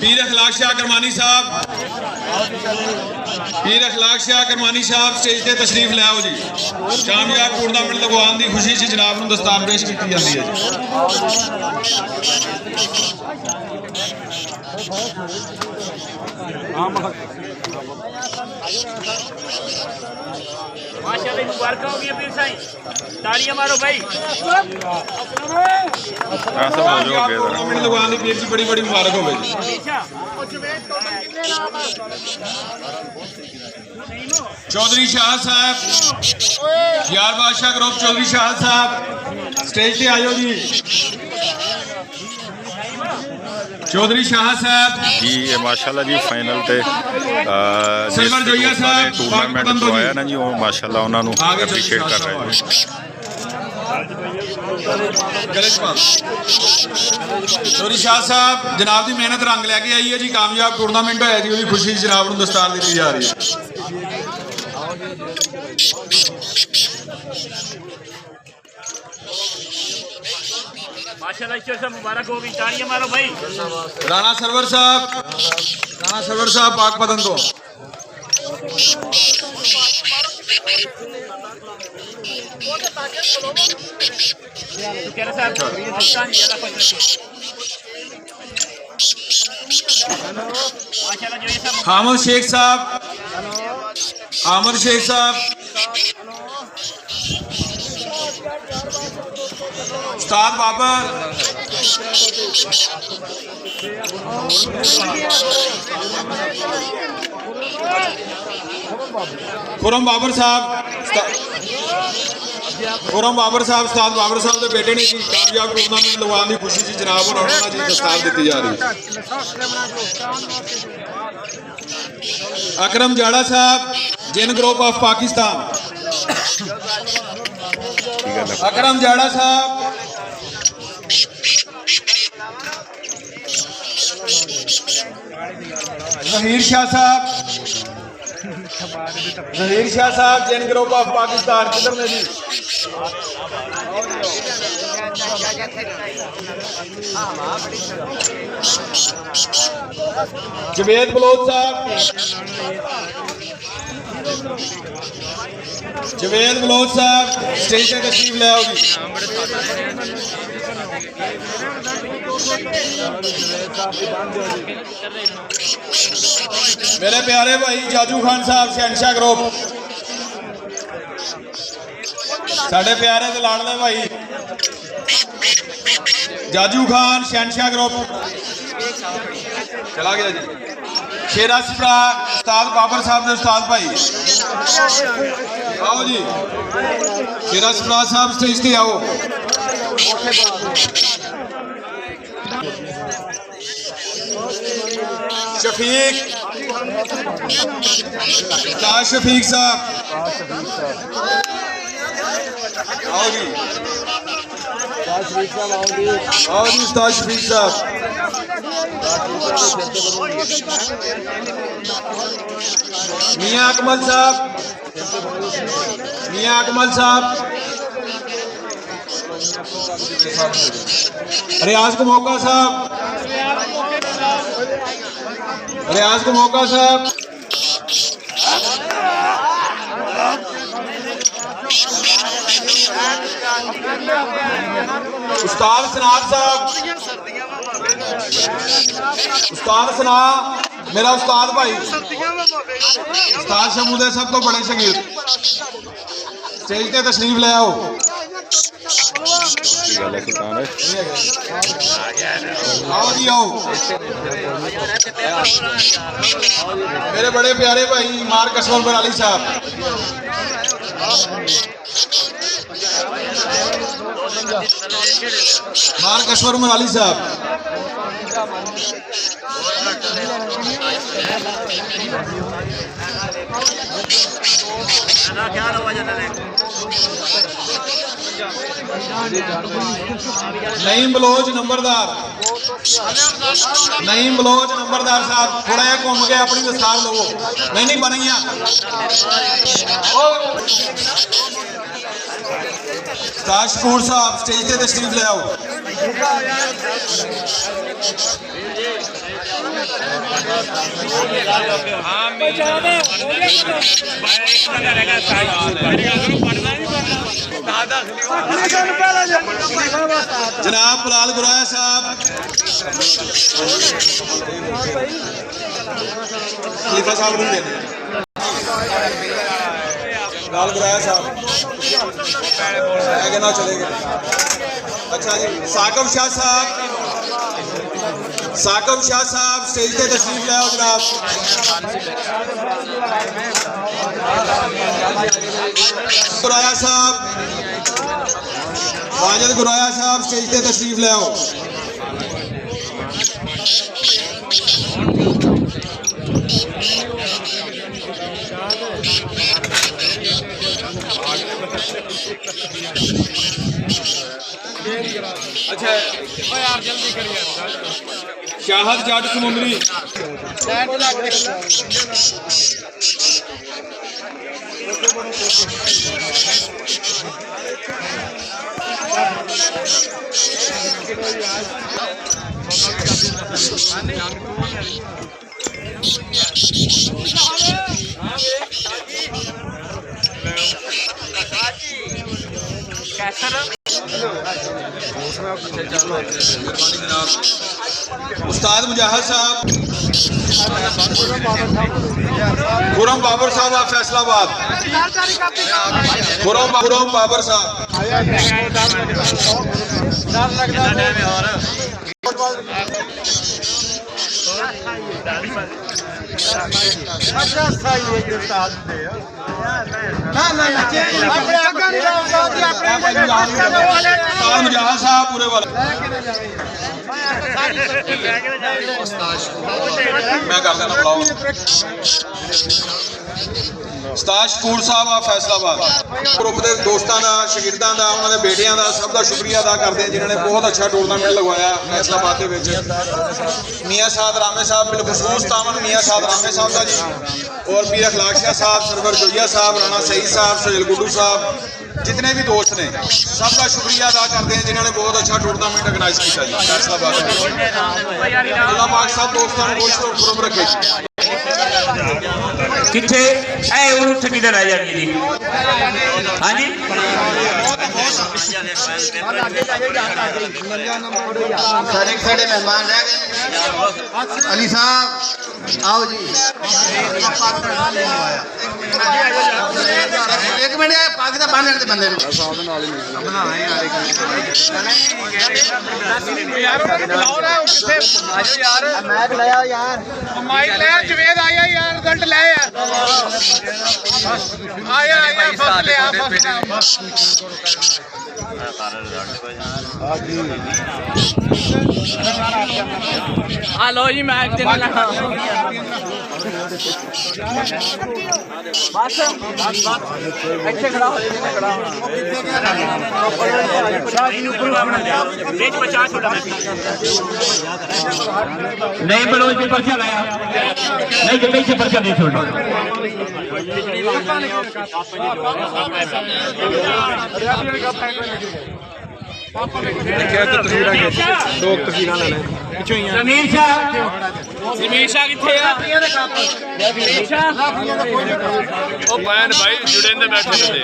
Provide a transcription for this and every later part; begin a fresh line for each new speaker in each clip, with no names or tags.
पीर अखलाक शाह करमानी साहब, पीर अखलाक शाह करमानी साहब स्टेज से तशरीफ ले आओ जी। कामयाब टूर्नामेंट लगवाने की खुशी से जनाब नूं दस्तार पेश की जाती है जी।
माशाल्लाह मुबारक हो गई पीर साईं, तालियां मारो भाई।
टूर्नामेंट लगवाने की पीर जी बड़ी बड़ी मुबारक हो गई। चौधरी शाह साहब, यार बादशाह ग्रुप चौधरी शाह साहब स्टेज पे आयो जी। चौधरी शाह साहब
जी ये माशाल्लाह जी फाइनल ते
सरवर जोइया साहब
टूर्नामेंट करवाया ना जी वो माशाल्लाह उन्होंने अप्रीशिएट कर रहे हैं। चौधरी शाह साहब जनाब की मेहनत रंग लैके आई है जी। कामयाब टूर्नामेंट होया जी, उसकी खुशी जनाब को दस्तार दी जा रही है।
माशाल्लाह ईश्वर साहब मुबारक हो गई, तालियां मारो भाई।
राणा सरवर साहब, राणा सरवर साहब पाक पतन तो हामिद शेख साहब, आमिर शेख साहब, उस्ताद बाबर, खुरम बाबर साहब, खुरम बाबर साहब उस्ताद बाबर साहब के बेटे ने जी कामयाब टूर्नामेंट लगवाने की खुशी से जनाब और जी दस्तार दी जा रही है। अकरम जाड़ा साहब जिन ग्रुप ऑफ पाकिस्तान, अकरम जाड़ा साहब, जहीर शाह साहब, जहीर शाह साहब जिन ग्रुप ऑफ पाकिस्तान किधर ने जी। जवेद बलोच साहब, जवेद बलोच साहब स्टेज से तशरीफ ले आओ जी। मेरे प्यारे भाई जाजू खान साहब शहनशाह ग्रुप, साढ़े प्यारे ते लाडले भाई जाजू खान शहनशाह ग्रुप चला गया जी। शेरा सिपरा उस्ताद बाबर साहब ने उस्ताद भाई आओ जी। शेरा सिपरा साहब स्टेज पे आओ। शफीक, उस्ताद शफीक साहब आओ जी। आओ जी उस्ताद शफीक साहब। मियां अकमल साहब, मियां अकमल साहब, रियाज को मौका साहब, रियाज को मौका साहब, उस्ताद सनाब साहब, उस्ताद सना मेरा उस्ताद भाई उस्ताद शमू दे सब तो बड़े शगीर स्टेज पे तशरीफ ले आओ। आओ जी आओ। मेरे बड़े प्यारे भाई मार्क असवर अली साहब, मार्क असवर अली साहब, नईम बलोच नंबरदार, नईम बलोच नंबरदार साहब थोड़ा जहा घूम के अपनी दस्तार लवो। नहीं बनइया
ਉਸਤਾਦ ਸ਼ਕੂਰ ਸਾਹਿਬ ਸਟੇਜ ਤੇ ਤਸ਼ਰੀਫ ਲੈ ਆਓ। जनाब बिलाल गुराया साहब, खलीफा साहब नहीं देते। बिलाल गुराया साहब ना चलेगा। अच्छा जी, साकब शाह साहब स्टेज पे तशरीफ ले आओ जनाब। गुराया साहब, वाजिद गुराया साहब स्टेज पे तशरीफ ले आओ। अच्छा यार जल्दी करिए। शाहद जाट समुंदरी उस्ताद मुजाहिद साहब, खुरम बाबर साहब आप फैसलाबाद। खुरम बाबर साहब मुजाहिद साहब पूरे वाले मैं कर देना बुलाओ। उस्ताद शकूर साहब आ फैसलाबाद। ग्रुप के दोस्तों का, शगिर्दों का, उन्होंने बेटियां का सब का शुक्रिया अदा करते हैं जिन्होंने बहुत अच्छा टूर्नामेंट लगवाया फैसलाबाद के। मियाँ साद रामे साहब बिलखसूस तामन मियाँ साद रामे साहब का जी, और पीर अखलाक शाह साहब, सरवर जोइया साहब, राणा सईद साहब, सोहेल गुड्डू साहब, जितने भी दोस्त ने सब का शुक्रिया अदा करते हैं जिन्होंने बहुत अच्छा टूर्नामेंट ऑर्गेनाइज किया जी फैसलाबाद। अल्लाह पाक सब दोस्तों को खुश और खुरम रखे।
किथे ऐ उठ किधर आ जानी जी। हां जी
सारे खड़े मेहमान रह गए। अली साहब आओ जी। एक मिनट पाक दा बांधने दे बंदे मैच लाया यार, माइक ले जवेद आया यार, घंट ले यार आया फस ले आ फस।
हेलो जी मैच देने लगा बस अच्छे खड़ा हो खड़ा नहीं बलोच पे पर्चा लाया नहीं जब से पर्चा नहीं छोड़ना जमीर शाह किथे आ ओ बैन भाई जुड़े ने बैठे ने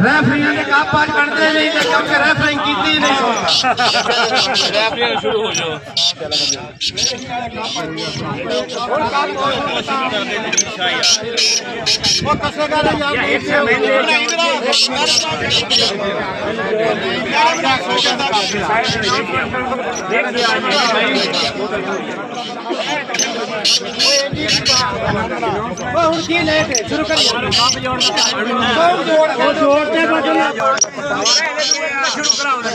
रेफरीਆਂ ਦੇ ਕੱਪ ਅੱਜ ਬਣਦੇ ਨਹੀਂ ਤੇ ਕਿਉਂਕਿ ਰੈਫਰਿੰਗ ਕੀਤੀ ਨਹੀਂ ਰੈਫਰੀਆਂ ਸ਼ੁਰੂ ਹੋ ਜਾਓ ਉਹ ਕਸੇਗਾ ਨਾ ਯਾਰ ਇੱਥੇ ਮੈਂਦੇ ਹੁਣ ਕੀ ਲੈ ਕੇ ਸ਼ੁਰੂ ਕਰੀਏ ਕੰਮ ਜੋੜਦੇ ਸ਼ੁਰੂ ਕਰਾਉਂਦੇ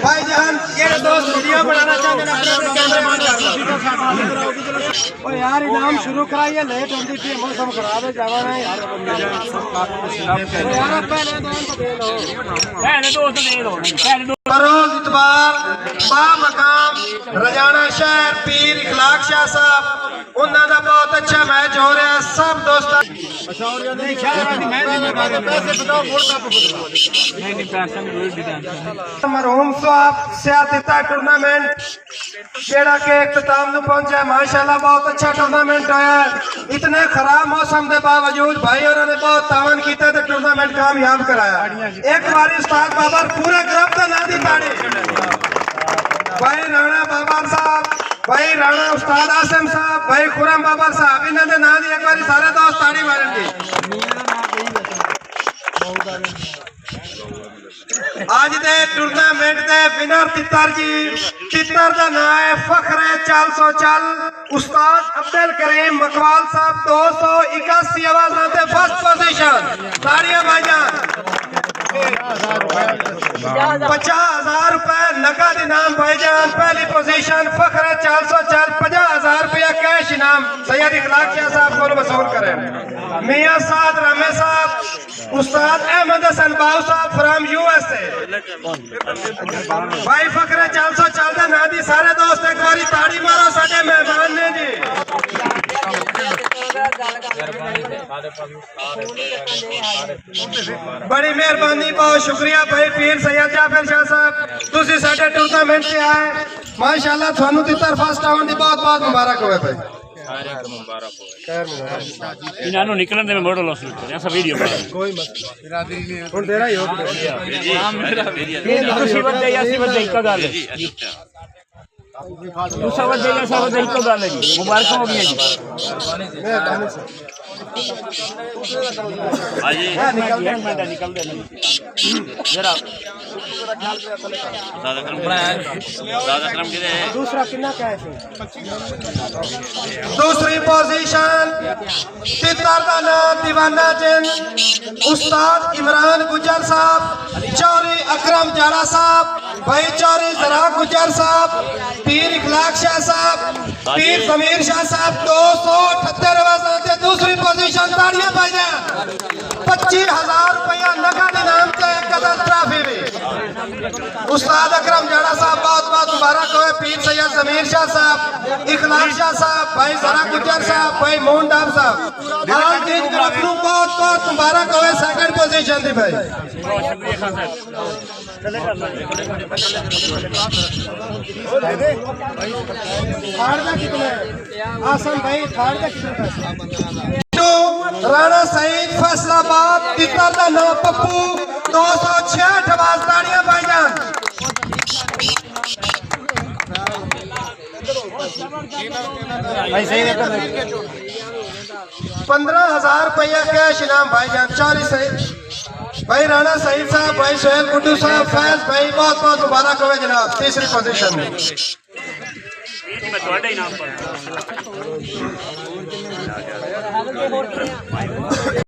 ਭਾਈ ਜਾਨ ਜਿਹੜੇ ਦੋਸਤ ਵੀਡੀਓ ਬਣਾਉਣਾ ਚਾਹੁੰਦੇ ਨੇ ਆਪਣੇ ਕੈਮਰਾਮੈਨ ओ यार इनाम शुरू कराइए लेट होती थी मौसम खराब है जावा ना यार यार पहले दोस्त दे लो बरोज इतबार बा मकाम रजाना शहर पीर इखलाक शाह साहब
ਉਹਨਾਂ ਦਾ ਬਹੁਤ ਅੱਛਾ ਮੈਚ ਹੋ ਰਿਹਾ ਸਭ ਦੋਸਤਾਂ ਮਰਹੂਮ ਸਾਹਿਬ ਸਿਆਸਤਾ ਟੂਰਨਾਮੈਂਟ ਜਿਹੜਾ ਕਿ ਇਖਤਤਾਮ ਨੂੰ ਪਹੁੰਚਿਆ ਮਾਸ਼ਾਅੱਲਾ ਬਹੁਤ ਅੱਛਾ ਟੂਰਨਾਮੈਂਟ ਹੋਇਆ ਇਤਨੇ ਖਰਾਬ ਮੌਸਮ ਦੇ ਬਾਵਜੂਦ ਭਾਈ ਹੋਰਾਂ ਨੇ ਬਹੁਤ ਤਾवन ਕੀਤਾ ਤੇ ਟੂਰਨਾਮੈਂਟ ਕਾਮਯਾਬ ਕਰਾਇਆ ਇੱਕ ਵਾਰੀ ਉਸਤਾਦ ਬਾਬਰ ਪੂਰੇ ਗਰੁੱਪ ਦਾ ਨਾਂ ਦੀ ਤਾੜੀ भाई राणा बाबर साहब भाई राणा उस्ताद आसिम साहब भाई खुरम बाबर साहब इन्होंने नाम दी एक बार सारे दोस्त ताड़ी मारेंगे आज दे टूर्नामेंट दे विनर तितर जी तितर दा नाम है फखरे 400 उस्ताद अब्दुल करीम मकवाल साहब 281 आवाज़ों से फर्स्ट पोजीशन ताड़ियां भाईजान 50,000 रुपए नकद इनाम भाईजान पहली पोजीशन फखरे 404 50,000 रुपया कैश इनाम सैयद इखलाक शाह साहब को वसूल करें मियां साद रामे साहब उस्ताद अहमद हसन बाऊ साहब फ्रॉम USA भाई फखरे 404 ਦਾ ਨਾਂ ਦੀ ਸਾਰੇ ਦੋਸਤ ਇੱਕ ਵਾਰੀ ਤਾੜੀ ਮਾਰੋ ਸਾਡੇ ਮਹਿਮਾਨ ਨੇ ਜੀ बड़ी मेहरबानी बहुत शुक्रिया भाई पीर सैयद जाफर शाह साहब तुसी साडे टूर्नामेंट से आए माशाअल्लाह थानू तितर फर्स्ट आउन दी बहुत बहुत मुबारक होवे भाई
इन्होंने निकलने में मॉडल हासिल करें ऐसा वीडियो बना
कोई मसला बिरादरी ने हुन तेरा ही हो
ये मुसीबत है या मुसीबत है का गाल है दूसरा वजह या सब वजह को गाल है जी मुबारक हो गया जी निकल दे जरा
दूसरा कितना क्या है दूसरी पोजीशन तितर का नाम दीवाना जिन उस्ताद इमरान गुजर साहब चौरी अकरम जारा साहब भाई चौरी जरा गुजर साहब पीर इखलाक शाह साहब पीर समीर शाह साहब 278 आवाज़ों से दूसरी पोजीशन ताड़ियां भाईजान 25,000 रुपया नकद इनाम से कदर ट्रॉफी भी उस्ताद अकरम जाड़ा साहब बहुत बहुत मुबारक हो पीर सैयद समीर शाह साहब इखलाक शाह साहब भाई जरा गुजर साहब भाई मोहन डाब साहब हर तीन तरफ नूं बहुत बहुत मुबारक हो सेकंड पोजीशन दी भाई आसम भाई थाड़ का कितना राणा सईद फैसलाबाद तितर का नाम पप्पू 266 आवाज ताड़ियां भाईजान भाई सही 15,000 रुपया कैश इनाम भाईजान 40 सही भाई राणा सईद साहब भाई सोहेल गुड्डू साहब फैज भाई बहुत बहुत मुबारक हो जनाब तीसरी पोजीशन में
मैं थोड़े इनाम पर